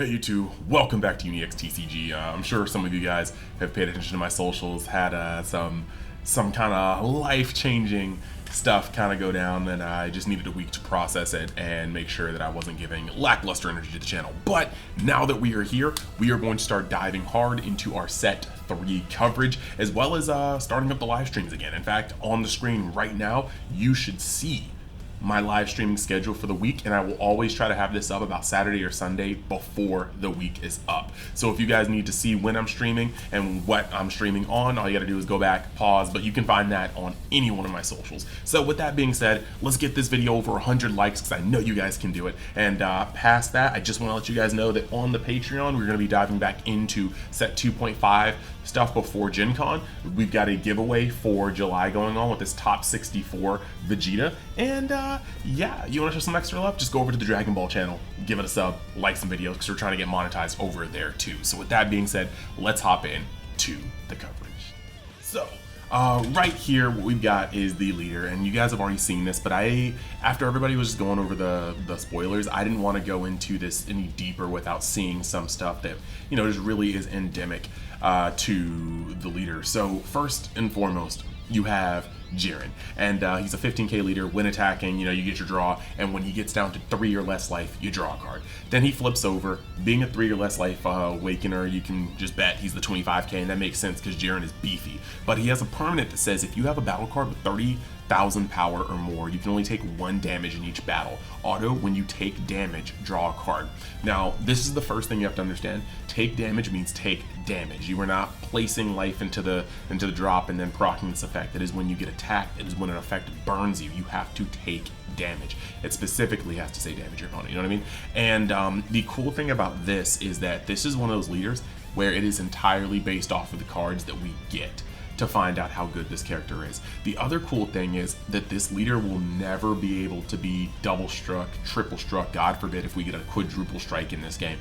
Hey YouTube, welcome back to UniXTCG. I'm sure some of you guys have paid attention to my socials, had some kind of life-changing stuff kind of go down, and I just needed a week to process it and make sure that I wasn't giving lackluster energy to the channel. But now that we are here, we are going to start diving hard into our Set 3 coverage, as well as starting up the live streams again. In fact, on the screen right now, you should see my live streaming schedule for the week, and I will always try to have this up about Saturday or Sunday before the week is up. So if you guys need to see when I'm streaming and what I'm streaming on, all you gotta do is go back, pause, but you can find that on any one of my socials. So with that being said, let's get this video over 100 likes because I know you guys can do it. And past that, I just want to let you guys know that on the Patreon, we're gonna be diving back into Set 2.5 stuff before Gen Con. We've got a giveaway for July going on with this top 64 Vegeta, and yeah, you want to show some extra love, just go over to the Dragon Ball channel, give it a sub, like some videos, because we're trying to get monetized over there too. So with that being said, let's hop in to the coverage. So right here, what we've got is the leader, and you guys have already seen this, but after everybody was just going over the spoilers, I didn't want to go into this any deeper without seeing some stuff that, you know, just really is endemic to the leader. So first and foremost, you have Jiren, and he's a 15k leader. When attacking, you know, you get your draw, and when he gets down to 3 or less life, you draw a card. Then he flips over. Being a 3 or less life awakener, you can just bet he's the 25k, and that makes sense because Jiren is beefy. But he has a permanent that says if you have a battle card with 30,000 power or more, you can only take 1 damage in each battle. Auto, when you take damage, draw a card. Now, this is the first thing you have to understand. Take damage means take damage. You are not placing life into the drop and then proccing this effect. It is when you get attacked. It is when an effect burns you. You have to take damage. It specifically has to say damage your opponent. You know what I mean? And the cool thing about this is that this is one of those leaders where it is entirely based off of the cards that we get to find out how good this character is. The other cool thing is that this leader will never be able to be double struck, triple struck, God forbid if we get a quadruple strike in this game.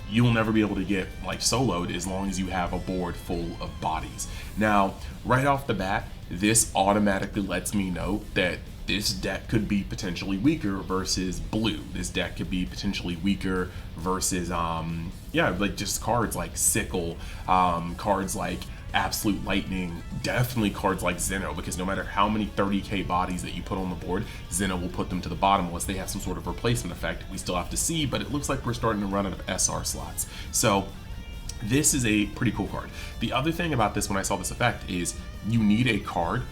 You will never be able to get like soloed as long as you have a board full of bodies. Now, right off the bat, this automatically lets me know that this deck could be potentially weaker versus blue. This deck could be potentially weaker versus, yeah, like just cards like Sickle, cards like Absolute Lightning, definitely cards like Zeno, because no matter how many 30k bodies that you put on the board, Zeno will put them to the bottom unless they have some sort of replacement effect. We still have to see, but it looks like we're starting to run out of SR slots. So this is a pretty cool card. The other thing about this when I saw this effect is you need a card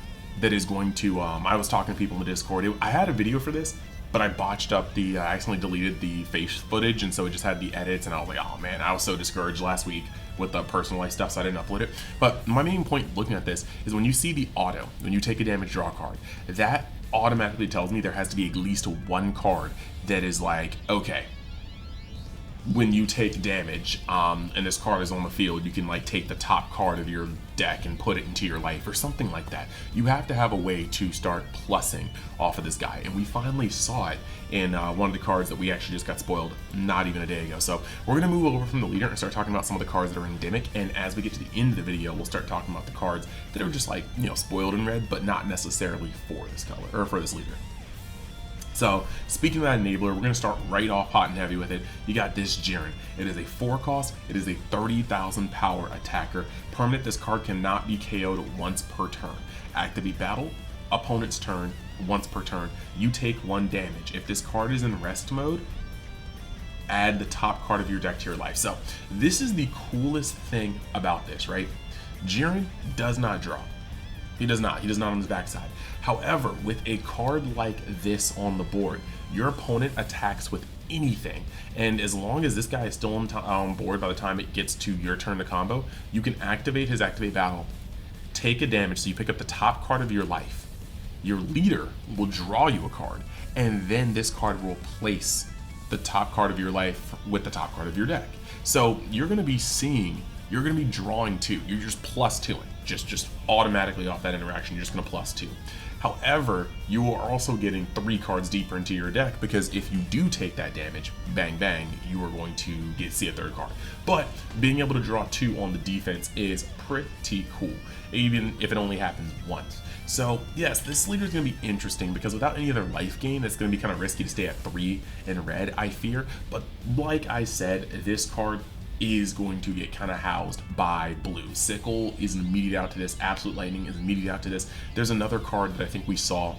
that is going to, I was talking to people in the Discord, I had a video for this, but I botched up I accidentally deleted the face footage, and so it just had the edits, and I was like, oh man, I was so discouraged last week with the personalized stuff, so I didn't upload it. But my main point looking at this is when you see the auto, when you take a damage draw card, that automatically tells me there has to be at least 1 card that is like, okay, when you take damage and this card is on the field, you can like take the top card of your deck and put it into your life or something like that. You have to have a way to start plussing off of this guy, and we finally saw it in one of the cards that we actually just got spoiled not even a day ago. So we're gonna move over from the leader and start talking about some of the cards that are endemic, and as we get to the end of the video, we'll start talking about the cards that are just like, you know, spoiled in red, but not necessarily for this color or for this leader. So, speaking of that enabler, we're going to start right off hot and heavy with it. You got this Jiren. It is a 4 cost. It is a 30,000 power attacker. Permanent, this card cannot be KO'd once per turn. Activate battle, opponent's turn, once per turn. You take 1 damage. If this card is in rest mode, add the top card of your deck to your life. So, this is the coolest thing about this, right? Jiren does not draw. He does not. He does not on his backside. However, with a card like this on the board, your opponent attacks with anything, and as long as this guy is still on board by the time it gets to your turn to combo, you can activate his activate battle, take a damage, so you pick up the top card of your life. Your leader will draw you a card, and then this card will replace the top card of your life with the top card of your deck. So you're going to be seeing, you're going to be drawing 2. You're just +2ing. Just automatically off that interaction, you're just going to +2. However, you are also getting 3 cards deeper into your deck, because if you do take that damage, bang bang, you are going to see a 3rd card. But being able to draw 2 on the defense is pretty cool, even if it only happens once. So yes, this leader is going to be interesting because without any other life gain, it's going to be kind of risky to stay at 3 in red, I fear. But like I said, this card is going to get kind of housed by blue. Sickle is an immediate out to this. Absolute Lightning is immediate out to this. There's another card that I think we saw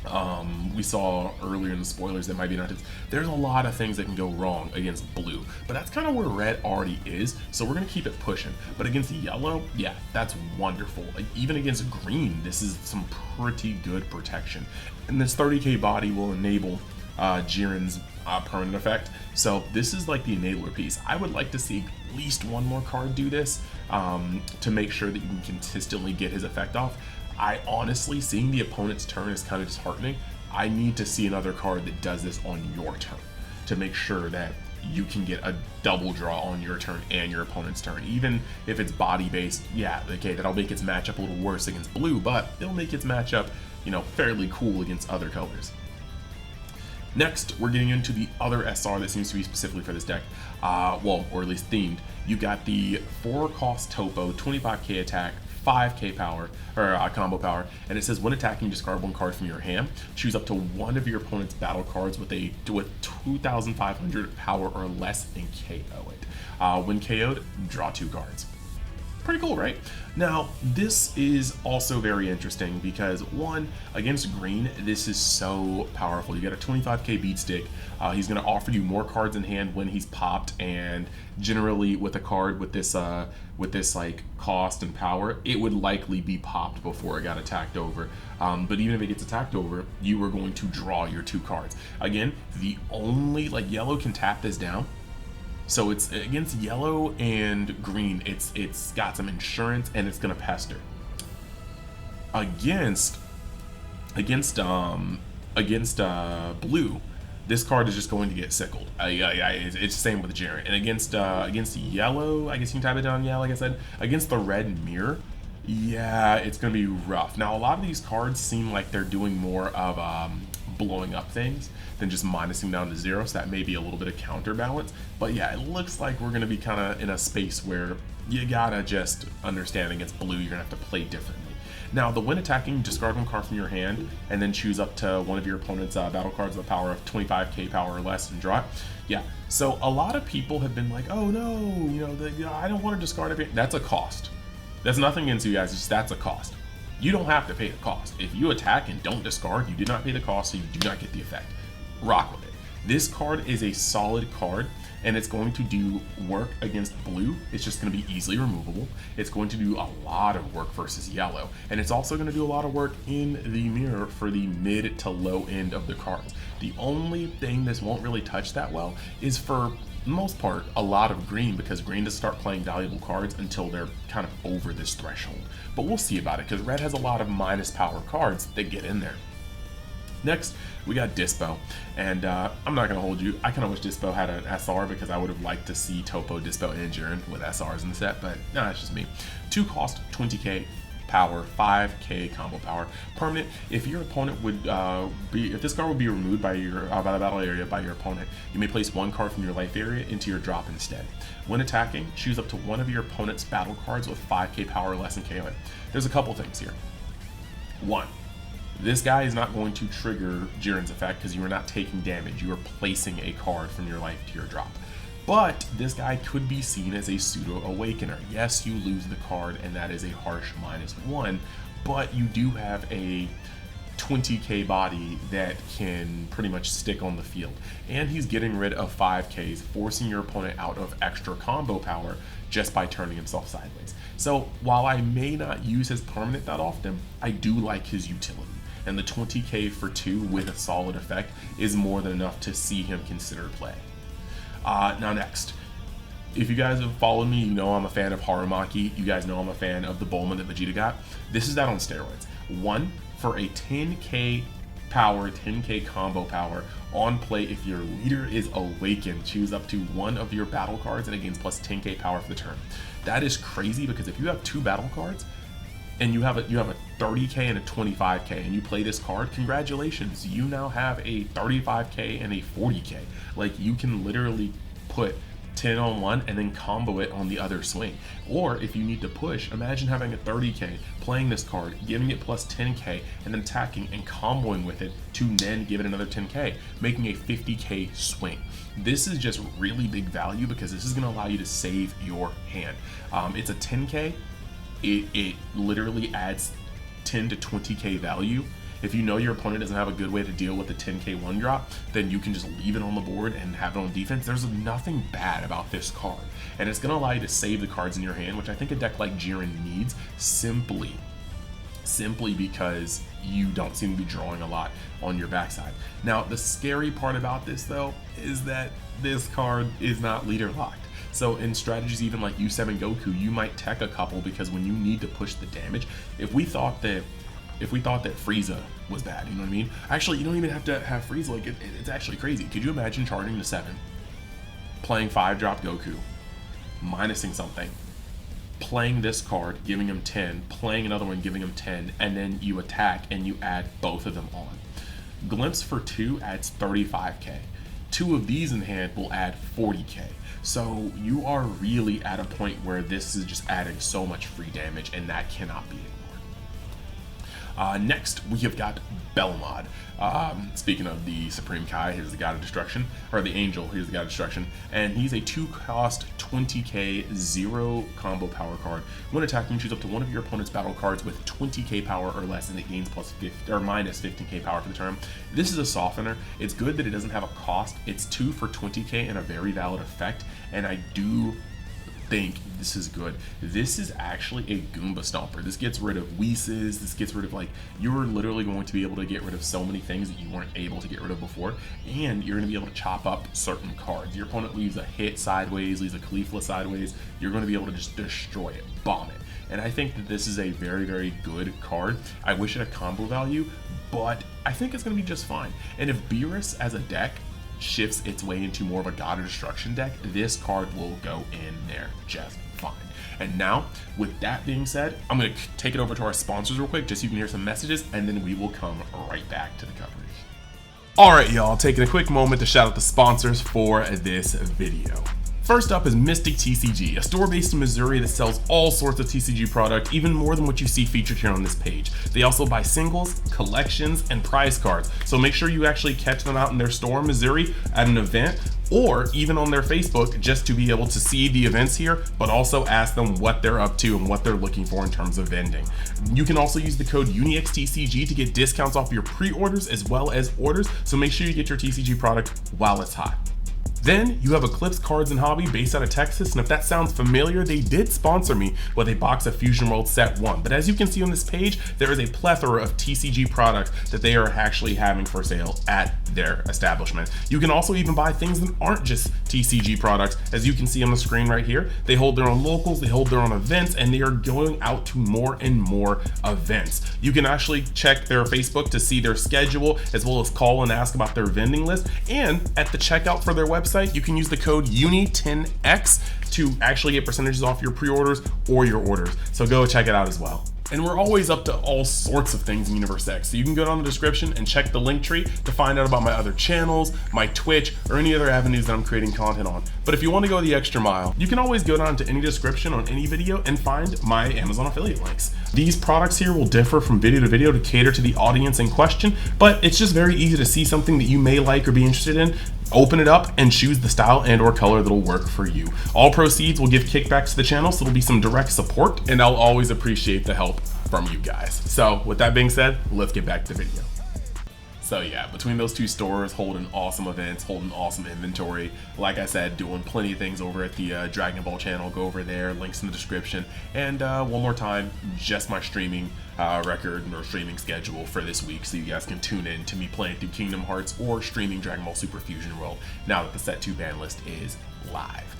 earlier in the spoilers that might be not. There's a lot of things that can go wrong against blue, but that's kind of where red already is, so we're gonna keep it pushing. But against yellow, yeah, that's wonderful. Like, even against green, this is some pretty good protection, and this 30k body will enable Jiren's permanent effect. So this is like the enabler piece. I would like to see at least one more card do this to make sure that you can consistently get his effect off. I honestly, seeing the opponent's turn is kind of disheartening. I need to see another card that does this on your turn to make sure that you can get a double draw on your turn and your opponent's turn. Even if it's body based, yeah, okay, that'll make its matchup a little worse against blue, but it'll make its matchup, you know, fairly cool against other colors. Next, we're getting into the other SR that seems to be specifically for this deck, well, or at least themed. You got the 4-cost Topo, 25k attack, 5k power, or combo power, and it says when attacking, discard 1 card from your hand. Choose up to one of your opponent's battle cards with 2,500 power or less and KO it. When KO'd, draw 2 cards. Pretty cool, right? Now, this is also very interesting because, one, against green, this is so powerful. You got a 25k beat stick. He's going to offer you more cards in hand when he's popped, and generally with a card with this like cost and power, it would likely be popped before it got attacked over. But even if it gets attacked over, you are going to draw your 2 cards. Again, the only, like, yellow can tap this down. So it's against yellow and green, it's got some insurance and it's gonna pester. Against blue, this card is just going to get sickled. It's the same with Jiren. And against yellow, I guess you can type it down, yeah, like I said. Against the red mirror, yeah, it's gonna be rough. Now, a lot of these cards seem like they're doing more of blowing up things than just minusing down to 0, so that may be a little bit of counterbalance. But yeah, it looks like we're gonna be kind of in a space where you gotta just understand against blue, you're gonna have to play differently. Now, the when attacking, discard 1 card from your hand and then choose up to one of your opponent's battle cards with a power of 25k power or less and draw it. Yeah, so a lot of people have been like, oh no, you know, I don't want to discard everything. That's a cost. That's nothing against you guys, just that's a cost. You don't have to pay the cost. If you attack and don't discard, you did not pay the cost, so you do not get the effect. Rock with it. This card is a solid card, and it's going to do work against blue. It's just going to be easily removable. It's going to do a lot of work versus yellow, and it's also going to do a lot of work in the mirror for the mid to low end of the cards. The only thing this won't really touch that well is, for the most part, a lot of green, because green doesn't start playing valuable cards until they're kind of over this threshold. But we'll see about it, because red has a lot of minus power cards that get in there. Next, we got Dispo, and I'm not going to hold you. I kind of wish Dispo had an SR because I would have liked to see Topo, Dispo, and Jiren with SRs in the set, but no, that's just me. 2 cost, 20k power, 5k combo power, permanent. If your opponent would if this card would be removed by your by the battle area by your opponent, you may place 1 card from your life area into your drop instead. When attacking, choose up to one of your opponent's battle cards with 5k power or less and KO it. There's a couple things here. 1. This guy is not going to trigger Jiren's effect because you are not taking damage. You are placing a card from your life to your drop. But this guy could be seen as a pseudo awakener. Yes, you lose the card, and that is a harsh -1, but you do have a 20k body that can pretty much stick on the field. And he's getting rid of 5ks, forcing your opponent out of extra combo power just by turning himself sideways. So while I may not use his permanent that often, I do like his utility. And the 20k for 2 with a solid effect is more than enough to see him consider play. Now next, if you guys have followed me, you know I'm a fan of Horimiya. You guys know I'm a fan of the Belmod that Vegeta got. This is that on steroids. 1 for a 10k power, 10k combo power on play. If your leader is awakened, choose up to one of your battle cards and it gains plus 10k power for the turn. That is crazy because if you have 2 battle cards, and you have a 30k and a 25k, and you play this card, congratulations, you now have a 35k and a 40k. Like, you can literally put 10 on one and then combo it on the other swing. Or if you need to push, imagine having a 30k, playing this card, giving it plus 10k, and then attacking and comboing with it to then give it another 10k, making a 50k swing. This is just really big value because this is going to allow you to save your hand. It's a 10k, it literally adds 10 to 20k value. If you know your opponent doesn't have a good way to deal with the 10k one drop, then you can just leave it on the board and have it on defense. There's nothing bad about this card, and it's going to allow you to save the cards in your hand, which I think a deck like Jiren needs, simply because you don't seem to be drawing a lot on your backside. Now, the scary part about this though is that this card is not leader locked. So in strategies even like U7 Goku, you might tech a couple because when you need to push the damage, if we thought that Frieza was bad, you know what I mean? Actually, you don't even have to have Frieza. Like it's actually crazy. Could you imagine charging to 7, playing 5-drop Goku, minusing something, playing this card, giving him 10, playing another one, giving him 10, and then you attack and you add both of them on. Glimpse for 2 adds 35k. 2 of these in hand will add 40k. So you are really at a point where this is just adding so much free damage, and that cannot be ignored. Next, we have got Belmod. Speaking of the Supreme Kai, here's the God of Destruction, or the Angel, here's the God of Destruction, and he's a 2-cost 20k 0 combo power card. When attacking, choose up to one of your opponent's battle cards with 20k power or less, and it gains plus 50 or minus 15k power for the turn. This is a softener. It's good that it doesn't have a cost. It's 2 for 20k and a very valid effect, and I do think this is good. This is actually a Goomba Stomper. This gets rid of Whis. This gets rid of, like, you're literally going to be able to get rid of so many things that you weren't able to get rid of before, and you're going to be able to chop up certain cards. Your opponent leaves a hit sideways, leaves a Caulifla sideways, you're going to be able to just destroy it, bomb it. And I think that this is a very, very good card. I wish it had combo value, but I think it's going to be just fine. And if Beerus as a deck shifts its way into more of a God of Destruction deck, this card will go in there just fine. And now, with that being said, I'm going to take it over to our sponsors real quick just so you can hear some messages, and then we will come right back to the coverage. Alright y'all, taking a quick moment to shout out the sponsors for this video. First up is Mystic TCG, a store based in Missouri that sells all sorts of TCG product, even more than what you see featured here on this page. They also buy singles, collections, and prize cards, so make sure you actually catch them out in their store in Missouri at an event, or even on their Facebook, just to be able to see the events here, but also ask them what they're up to and what they're looking for in terms of vending. You can also use the code UNIXTCG to get discounts off your pre-orders as well as orders, so make sure you get your TCG product while it's hot. Then you have Eclipse Cards and Hobby based out of Texas, and if that sounds familiar, they did sponsor me with a box of Fusion World Set 1. But as you can see on this page, there is a plethora of TCG products that they are actually having for sale at their establishment. You can also even buy things that aren't just TCG products. As you can see on the screen right here, they hold their own locals, they hold their own events, and they are going out to more and more events. You can actually check their Facebook to see their schedule, as well as call and ask about their vending list. And at the checkout for their website, you can use the code UNI10X to actually get percentages off your pre-orders or your orders. So go check it out as well. And we're always up to all sorts of things in Universe X, so you can go down the description and check the link tree to find out about my other channels, my Twitch, or any other avenues that I'm creating content on. But if you want to go the extra mile, you can always go down to any description on any video and find my Amazon affiliate links. These products here will differ from video to video to cater to the audience in question, but it's just very easy to see something that you may like or be interested in, open it up, and choose the style and or color that'll work for you. All proceeds will give kickbacks to the channel, so it'll be some direct support, and I'll always appreciate the help from you guys. So with that being said, let's get back to the video. So yeah, between those two stores, holding awesome events, holding awesome inventory, like I said, doing plenty of things over at the Dragon Ball channel. Go over there, links in the description. And one more time, just my streaming record or streaming schedule for this week, so you guys can tune in to me playing through Kingdom Hearts or streaming Dragon Ball Super Fusion World now that the Set 2 ban list is live.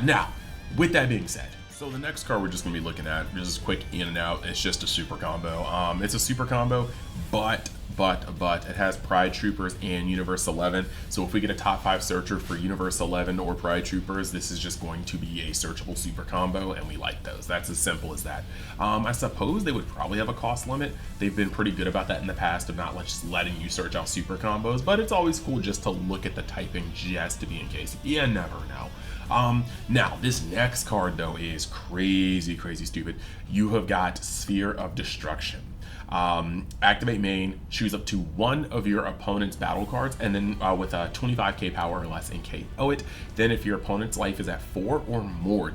Now, with that being said, so the next card we're just going to be looking at, just quick in and out, it's just a super combo. It's a super combo, but but it has Pride Troopers and Universe 11. So if we get a top 5 searcher for Universe 11 or Pride Troopers, this is just going to be a searchable super combo, and we like those. That's as simple as that. I suppose they would probably have a cost limit. They've been pretty good about that in the past of not just letting you search out super combos, but it's always cool just to look at the typing just to be in case. You never know. Now this next card though is crazy stupid. You have got Sphere of Destruction. Activate main, choose up to one of your opponent's battle cards, and then with a 25k power or less, and KO it. Then if your opponent's life is at 4 or more,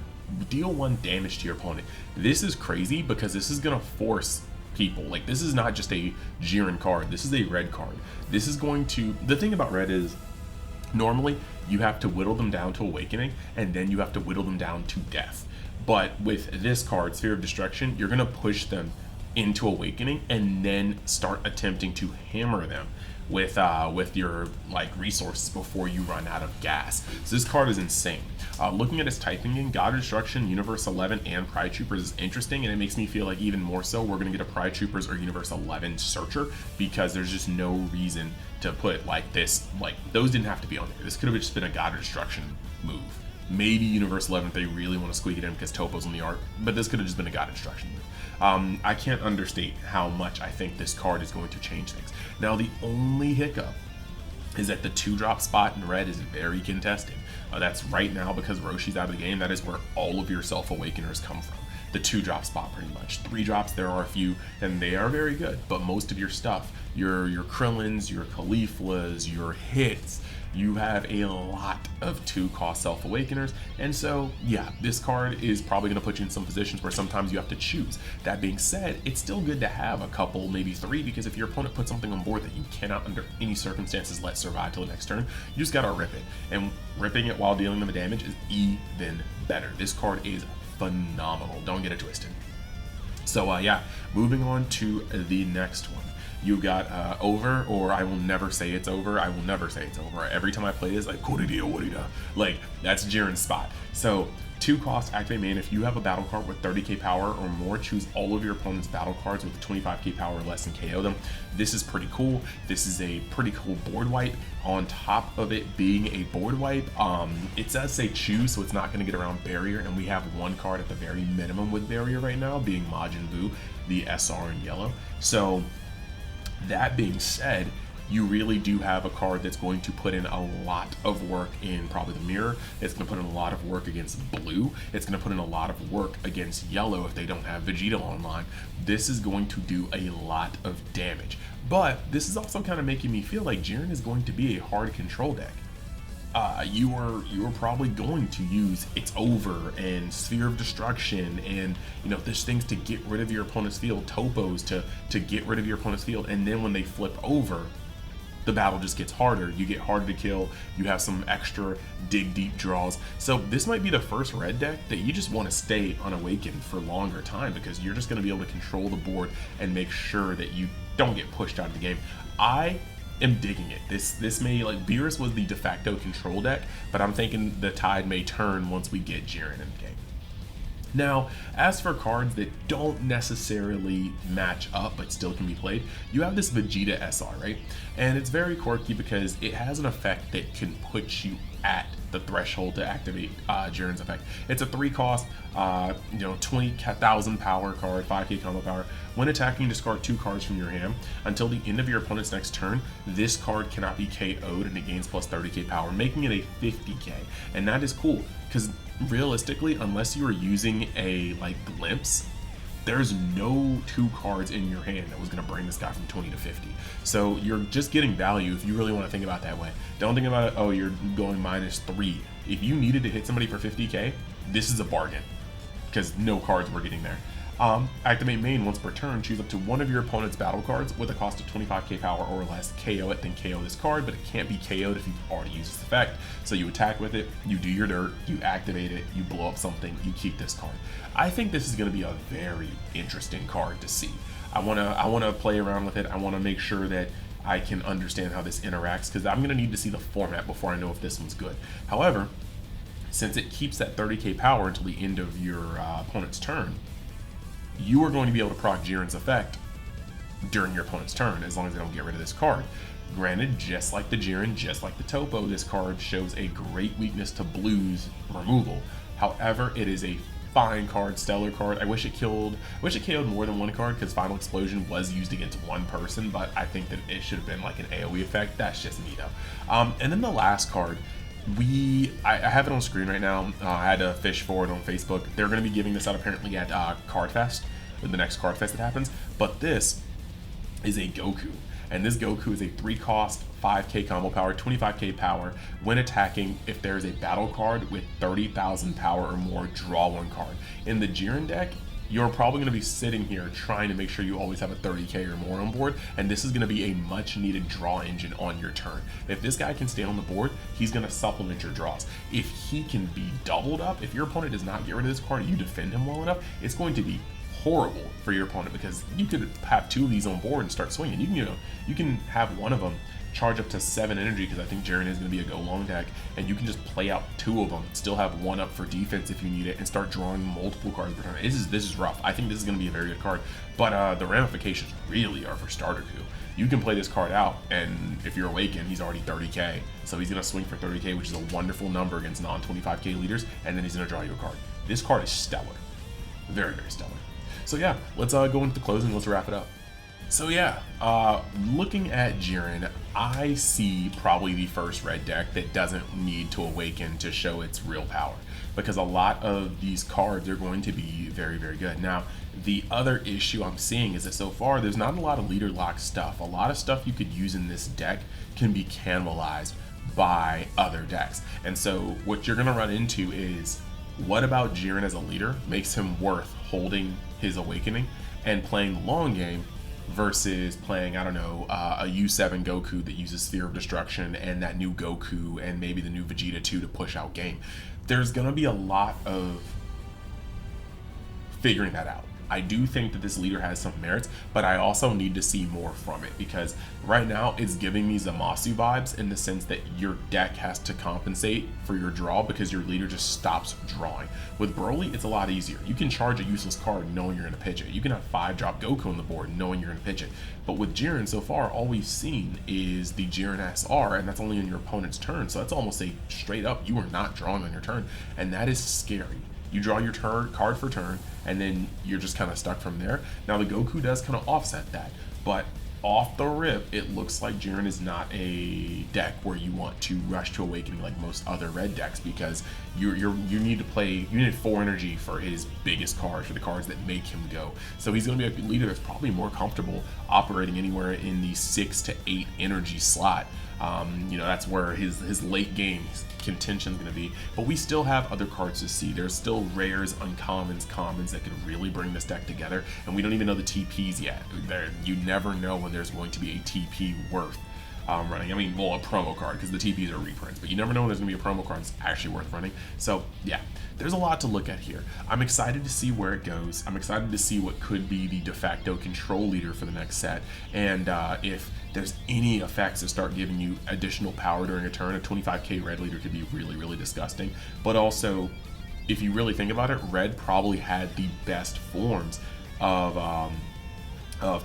deal 1 damage to your opponent. This is crazy because this is gonna force people. Like, this is not just a Jiren card, this is a red card. This is going to, the thing about red is, normally you have to whittle them down to Awakening, and then you have to whittle them down to death. But with this card, Sphere of Destruction, you're gonna push them into Awakening and then start attempting to hammer them with your like resources before you run out of gas. So this card is insane. Looking at its typing in, God of Destruction, Universe 11, and Pride Troopers is interesting, and it makes me feel like even more so we're gonna get a Pride Troopers or Universe 11 searcher, because there's just no reason to put like this, like those didn't have to be on there. This could have just been a God of Destruction move. Maybe Universe 11 if they really want to squeak it in because Topo's on the art, but this could have just been a God of Destruction move. I can't understate how much I think this card is going to change things. Now, the only hiccup is that the 2-drop spot in red is very contested. That's right now because Roshi's out of the game. That is where all of your Self-Awakeners come from. The 2-drop spot pretty much. 3 drops, there are a few, and they are very good, but most of your stuff, your Krillins, your Cauliflas, your hits, you have a lot of 2-cost Self-Awakeners, and so yeah, this card is probably going to put you in some positions where sometimes you have to choose. That being said, it's still good to have a couple, maybe 3, because if your opponent puts something on board that you cannot under any circumstances let survive till the next turn, you just gotta rip it, and ripping it while dealing them damage is even better. This card is phenomenal, don't get it twisted. So yeah, moving on to the next one. You got Over, or I will never say it's over. I will never say it's over. Every time I play this, like, like, that's Jiren's spot. So, 2-cost, activate main. If you have a battle card with 30k power or more, choose all of your opponent's battle cards with 25k power or less and KO them. This is pretty cool. This is a pretty cool board wipe. On top of it being a board wipe, it does say choose, so it's not going to get around barrier, and we have one card at the very minimum with barrier right now, being Majin Buu, the SR in yellow. So, that being said, you really do have a card that's going to put in a lot of work in probably the mirror. It's going to put in a lot of work against blue. It's going to put in a lot of work against yellow if they don't have Vegeta online. This is going to do a lot of damage. But this is also kind of making me feel like Jiren is going to be a hard control deck. You are probably going to use It's Over and Sphere of Destruction, and you know, there's things to get rid of your opponent's field, topos to get rid of your opponent's field, and then when they flip over, the battle just gets harder. You get harder to kill, you have some extra dig deep draws. So this might be the first red deck that you just want to stay unawakened for longer time, because you're just going to be able to control the board and make sure that you don't get pushed out of the game. I am digging it. This may, like, Beerus was the de facto control deck, but I'm thinking the tide may turn once we get Jiren in the game. Now, as for cards that don't necessarily match up but still can be played, you have this Vegeta SR, right? And it's very quirky because it has an effect that can put you at the threshold to activate Jiren's effect. It's a 3-cost, 20,000 power card, 5k combo power. When attacking, discard 2 cards from your hand. Until the end of your opponent's next turn, this card cannot be KO'd, and it gains plus 30k power, making it a 50k. And that is cool, because realistically, unless you are using a glimpse, there's no 2 cards in your hand that was going to bring this guy from 20 to 50. So you're just getting value if you really want to think about it that way. Don't think about it, oh, you're going -3. If you needed to hit somebody for 50k, this is a bargain, because no cards were getting there. Activate main. Once per turn, choose up to one of your opponent's battle cards with a cost of 25k power or less. KO it, then KO this card, but it can't be KO'd if you've already used this effect. So you attack with it, you do your dirt, you activate it, you blow up something, you keep this card. I think this is going to be a very interesting card to see. I wanna play around with it. I want to make sure that I can understand how this interacts, because I'm going to need to see the format before I know if this one's good. However, since it keeps that 30k power until the end of your opponent's turn, you are going to be able to proc Jiren's effect during your opponent's turn, as long as they don't get rid of this card. Granted, just like the Jiren, just like the Topo, this card shows a great weakness to blue's removal. However, it is a fine card, stellar card. I wish it killed more than one card, because Final Explosion was used against one person, but I think that it should have been like an AoE effect. That's just me though. And then the last card, I have it on screen right now. I had to fish for it on Facebook. They're going to be giving this out apparently at Card Fest, the next Card Fest that happens. But this is a Goku. And this Goku is a 3-cost, 5k combo power, 25k power. When attacking, if there is a battle card with 30,000 power or more, draw one card. In the Jiren deck, you're probably going to be sitting here trying to make sure you always have a 30k or more on board, and this is going to be a much needed draw engine on your turn. If this guy can stay on the board, he's going to supplement your draws. If he can be doubled up, if your opponent does not get rid of this card and you defend him well enough, it's going to be horrible for your opponent, because you could have 2 of these on board and start swinging. You can have one of them charge up to 7 energy, because I think Jiren is going to be a go long deck, and you can just play out 2 of them, still have 1 up for defense if you need it, and start drawing multiple cards per turn. This is rough. I think this is going to be a very good card, but the ramifications really are for starter coup. You can play this card out, and if you're Awakened, he's already 30k, so he's going to swing for 30k, which is a wonderful number against non-25k leaders, and then he's going to draw you a card. This card is stellar. Very, very stellar. So yeah, let's go into the closing. Let's wrap it up. So yeah, looking at Jiren, I see probably the first red deck that doesn't need to awaken to show its real power, because a lot of these cards are going to be very, very good. Now, the other issue I'm seeing is that so far there's not a lot of leader lock stuff. A lot of stuff you could use in this deck can be cannibalized by other decks. And so what you're gonna run into is, what about Jiren as a leader makes him worth holding his awakening and playing the long game versus playing, I don't know, a U7 Goku that uses Sphere of Destruction and that new Goku and maybe the new Vegeta 2 to push out game. There's gonna be a lot of figuring that out. I do think that this leader has some merits, but I also need to see more from it, because right now it's giving me Zamasu vibes in the sense that your deck has to compensate for your draw because your leader just stops drawing. With Broly, it's a lot easier. You can charge a useless card knowing you're going to pitch it. You can have 5-drop Goku on the board knowing you're going to pitch it. But with Jiren, so far, all we've seen is the Jiren SR, and that's only on your opponent's turn, so that's almost a straight up, you are not drawing on your turn, and that is scary. You draw your card for turn, and then you're just kind of stuck from there. Now the Goku does kind of offset that, but off the rip, it looks like Jiren is not a deck where you want to rush to awakening like most other red decks, because you need 4 energy for his biggest cards, for the cards that make him go. So he's going to be a leader that's probably more comfortable operating anywhere in the 6 to 8 energy slot. That's where his late game contention is going to be, but we still have other cards to see. There's still rares, uncommons, commons that could really bring this deck together, and we don't even know the TPs yet. You never know when there's going to be a TP worth running. I mean, well, a promo card, because the TPs are reprints, but you never know when there's going to be a promo card that's actually worth running. So yeah, there's a lot to look at here. I'm excited to see where it goes. I'm excited to see what could be the de facto control leader for the next set, and if there's any effects that start giving you additional power during a turn. A 25k red leader could be really, really disgusting. But also, if you really think about it, red probably had the best forms of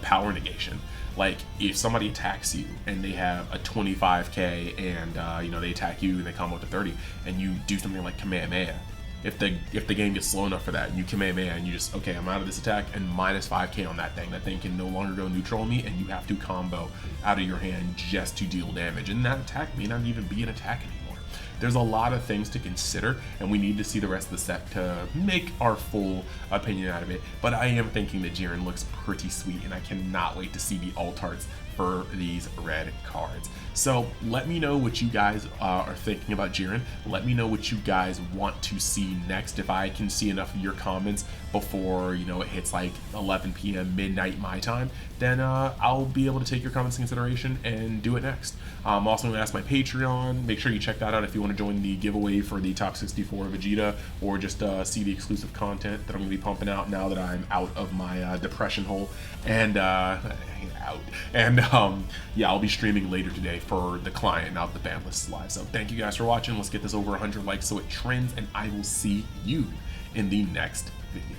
power negation. Like, if somebody attacks you and they have a 25k and they attack you and they combo to 30, and you do something like Kamehameha, if the game gets slow enough for that, and you Kamehameha and you just, okay, I'm out of this attack, and minus 5k on that thing can no longer go neutral on me, and you have to combo out of your hand just to deal damage, and that attack may not even be an attack anymore. There's a lot of things to consider, and we need to see the rest of the set to make our full opinion out of it, but I am thinking that Jiren looks pretty sweet, and I cannot wait to see the alt arts for these red cards. So let me know what you guys are thinking about Jiren. Let me know what you guys want to see next. If I can see enough of your comments before it hits like 11 p.m. midnight my time, then I'll be able to take your comments into consideration and do it next. I'm also going to ask my Patreon. Make sure you check that out if you want to join the giveaway for the Top 64 Vegeta, or just see the exclusive content that I'm going to be pumping out now that I'm out of my depression hole. And yeah, I'll be streaming later today for the client, not the ban list live. So thank you guys for watching. Let's get this over 100 likes so it trends, and I will see you in the next video.